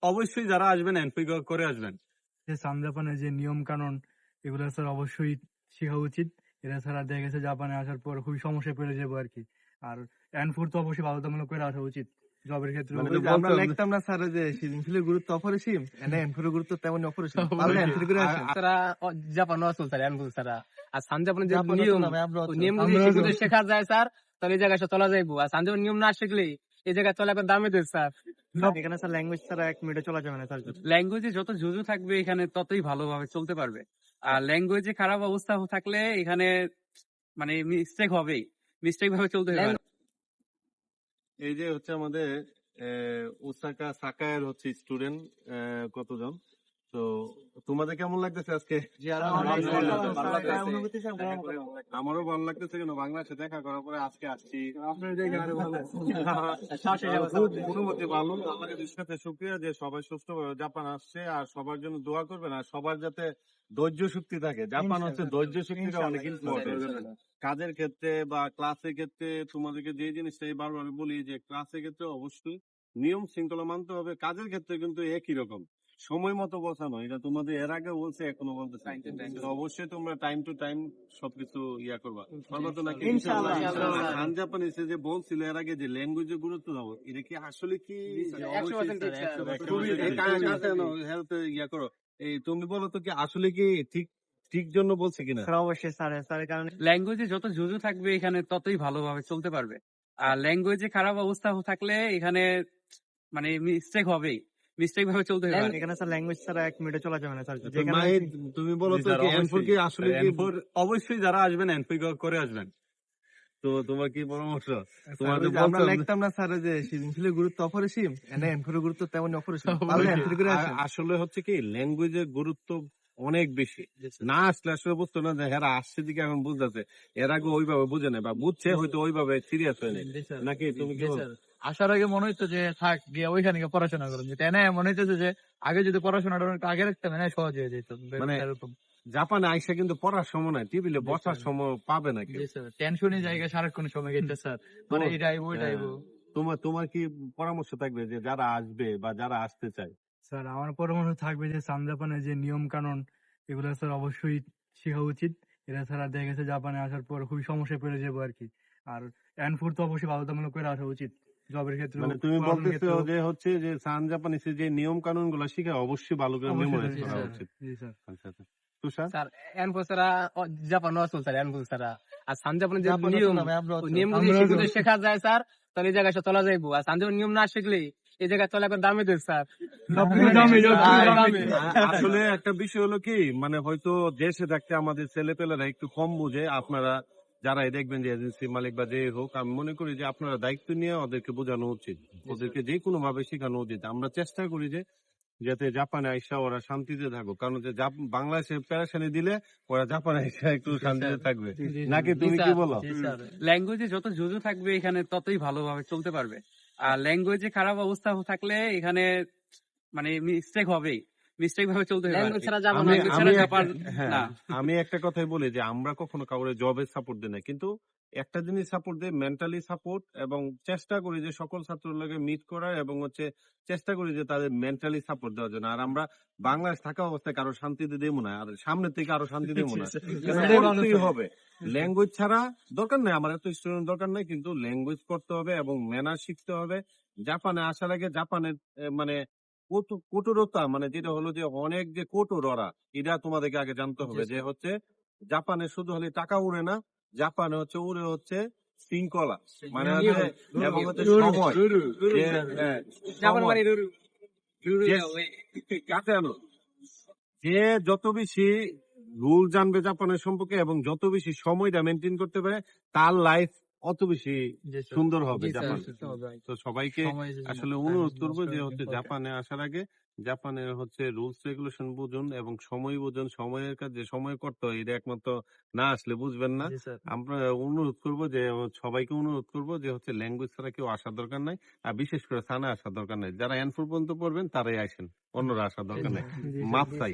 অবশ্যই যারা আসবেন এনপি করে আসবেন। যে জাপানের যে নিয়ম কানুন এগুলো স্যার অবশ্যই শেখা উচিত। এরা ছাড়া দেখা গেছে জাপানে আসার পর খুবই সমস্যায় পড়ে যাবো আর কি। আর এনফোর তো অবশ্যই বাধ্যতামূলক করে আসা উচিত জবের ক্ষেত্রে। মানে আমরা লিখতাম না স্যার যে সৃজনশীলের গুরুত্ব অপরিসীম, এনফোরের গুরুত্ব তেমনি অপরিসীম। পারলে এনফোর করে আসেন। তারা জাপান আসল স্যার এনফোর ছাড়া আর জাপানের যে জাপান নিয়ম তো না ভাই, আমরা তো। নিয়ম যদি সেগুলো শেখা যায় স্যার তাহলে এই জায়গায় চলা যাইবো। আর জাপানের নিয়ম না শিখলে এই জায়গায় চলা একবার দামে দেয় স্যার। এখানে স্যার ল্যাঙ্গুয়েজ ছাড়া 1 মিনিটে চলা যাবে না স্যার। ল্যাঙ্গুয়েজে যত জুজু থাকবে এখানে ততই ভালোভাবে চলতে পারবে। আর ল্যাঙ্গুয়েজে খারাপ অবস্থা থাকলে এখানে মানে মিস্টেক হবেই, মিস্টেক ভাবে চলতে হবে। এই যে হচ্ছে আমাদের ওসাকা সাকায়ের হচ্ছে স্টুডেন্ট কতজন, তো তোমাদের কেমন লাগতেছে আজকে? আমারও ভালো লাগতেছে, কেন বাংলাদেশে দেখা করার পরে আজকে আসছি, খুব অনুভূতি ভালো। আমাদের সাথে শুক্রিয়া যে সবাই সুস্থভাবে জাপান আসছে, আর সবার জন্য দোয়া করবেন, আর সবার যাতে ধৈর্য শক্তি থাকে। জাপান হচ্ছে ধৈর্য শক্তিটা অনেক ইম্পর্টেন্ট কাজের ক্ষেত্রে বা ক্লাসের ক্ষেত্রে। তোমাদেরকে যে জিনিসটা বারবার বলি যে ক্লাসের ক্ষেত্রে অবশ্যই নিয়ম শৃঙ্খলা মানতে হবে, কাজের ক্ষেত্রে কিন্তু একই রকম সময় মতো বসানো। এটা তোমাদের এর আগে বলছে, এখনো বলতে চাই, অবশ্যই তোমরা টাইম টু টাইম সবকিছু ইয়া করবা। তো নাকি খান জাপান এসে যে বলছিল এর আগে যে ল্যাঙ্গুয়েজের গুরুত্ব দাও, এটা কি আসলে কি ইয়া করো? এই তুমি বলো তো কি আসলে কি ঠিক ঠিক জন্য বলছে কিনা? অবশ্যই স্যার, কারণ ল্যাঙ্গুয়েজে যত জুজু থাকবে এখানে ততই ভালোভাবে চলতে পারবে। আর ল্যাঙ্গুয়েজে খারাপ অবস্থা থাকলে এখানে মানে মিস্টেক হবেই, মিস্টেক ভাবে চলতে হবে। এখানে স্যার ল্যাঙ্গুয়েজ ছাড়া 1 মিনিটে চলা যাবে না স্যার। তুমি বলো তো কি এনফোর কি আসলে কি? অবশ্যই যারা আসবেন এনপি করে আসবেন। তো তোমার কি পরামর্শ? আমরা লিখতাম না স্যার যে সৃজনশীলের গুরুত্ব অপরিসীম, এনফোরের গুরুত্ব তেমনি অপরিসীম। পারলে এনফোর করে আসেন। আসলে হচ্ছে কি ল্যাঙ্গুয়েজের গুরুত্ব অনেক বেশি। না আসলে আসলে বুঝতো না যে হেরা আসছে দিকে এখন বুঝতেছে, এর আগে ওইভাবে বুঝে নেই বা বুঝছে হয়তো ওইভাবে সিরিয়াস হয়ে নেই নাকি? তুমি কি বলো? আসার আগে মনে হইতো যে থাক গিয়ে ওইখানে গিয়ে পড়াশোনা করুন, যেটা না মনে হইতেছে যে আগে যদি পড়াশোনাটা অনেক আগে রাখতাম না সহজ হয়ে যেত। মানে এরকম জাপানে আইসা কিন্তু পড়ার সময় নাই, টেবিলে বসার সময় পাবে না কেউ। টেনশনই জায়গায় সারাক্ষণ সময় গেছে স্যার, মানে এটাই ওইটাই। তোমার কি পরামর্শ থাকবে যে যারা আসবে বা যারা আসতে চায়? স্যার আমার পরামর্শ থাকবে যে জাপানের যে নিয়ম কানুন এগুলো স্যার অবশ্যই শেখা উচিত। এরা ছাড়া দেখা গেছে জাপানে আসার পর খুবই সমস্যায় পড়ে যাবো আর কি। আর এনফোর তো অবশ্যই বাধ্যতামূলক করে আসা উচিত জবের ক্ষেত্রে। মানে তুমি বলতেছো যে হচ্ছে যে সান জাপানিসে যে নিয়ম কানুন গুলো শিখে অবশ্যই ভালো করে মেমোরাইজ করা উচিত। আচ্ছা আচ্ছা। তুষার? স্যার এনফোর ছাড়া জাপান আসল স্যার এনফোর ছাড়া আর জাপানের যে জাপান তো নিয়ম না ভাই, আমরা তো। নিয়ম যদি সেগুলো শেখা যায় স্যার তাহলে এই জায়গায় চলা যাইবো। আর জাপানের নিয়ম না শিখলে এই জায়গায় চলা একবার দামে দেয় স্যার। আসলে একটা বিষয় হলো কি, মানে হয়তো দেশে থাকতে আমাদের ছেলেপেলেরা একটু কম বুঝে। আপনারা যারা দেখবেন যে এজেন্সি মালিক বা যে হোক, আমি মনে করি যে আপনারা দায়িত্ব নিয়ে ওদেরকে বোঝানো উচিত, ওদেরকে যে কোনো ভাবে শেখানো উচিত। আমরা চেষ্টা করি যে যাতে জাপানে আইসা ওরা শান্তিতে থাকুক, কারণ যে বাংলাদেশে পেরেশানি দিলে ওরা জাপানে আইসা একটু শান্তিতে থাকবে নাকি? তুমি কি বলো? ল্যাঙ্গুয়েজে যত জুজু থাকবে এখানে ততই ভালোভাবে চলতে পারবে। আর ল্যাঙ্গুয়েজে খারাপ অবস্থা থাকলে এখানে মানে মিস্টেক হবেই, মিস্টেক ভাবে চলতে হবে। আমি একটা কথাই বলি যে আমরা কখনো কাউরে জবে সাপোর্ট দিই না, কিন্তু একটা জিনিস সাপোর্ট দিই, মেন্টালি সাপোর্ট, এবং চেষ্টা করি যে সকল ছাত্রের লগে মিট করার, এবং হচ্ছে চেষ্টা করি যে তাদের মেন্টালি সাপোর্ট দেওয়ার জন্য। আর আমরা বাংলাদেশ থাকা অবস্থায় কারো শান্তিতে দেবো না, আর সামনে থেকে আরো শান্তি দেবো না, করতেই হবে। ল্যাঙ্গুয়েজ ছাড়া দরকার নেই, আমার এত স্টুডেন্ট দরকার নেই, কিন্তু ল্যাঙ্গুয়েজ করতে হবে এবং ম্যানার শিখতে হবে। জাপানে আসার আগে জাপানের মানে কঠোরতা, মানে যেটা হলো যে অনেক যে কঠোর ওরা, এটা তোমাদেরকে আগে জানতে হবে যে হচ্ছে জাপানে শুধু হলে টাকা উড়ে না, জাপানে হচ্ছে উড়ে হচ্ছে শৃঙ্খলা, মানে এবং হচ্ছে সময়। যে যত বেশি রুল জানবে জাপানের সম্পর্কে এবং যত বেশি সময়টা মেনটেন করতে পারে, তার লাইফ অত বেশি সুন্দর হবে জাপান। তো সবাইকে আসলে অনুরোধ করবো যে হচ্ছে জাপানে আসার আগে জাপানের হচ্ছে রুলস রেগুলেশন বুঝুন এবং সময় বুঝুন, সময়ের কাজে সময় করতে হয়, এটা একমাত্র না আসলে বুঝবেন না। আমরা অনুরোধ করবো যে সবাইকে অনুরোধ করবো যে হচ্ছে ল্যাঙ্গুয়েজ ছাড়া কেউ আসার দরকার নাই, আর বিশেষ করে সানা আসার দরকার নাই। যারা এনফোর পর্যন্ত পড়বেন তারাই আসেন, অন্যরা আসার দরকার নাই। মাপ চাই।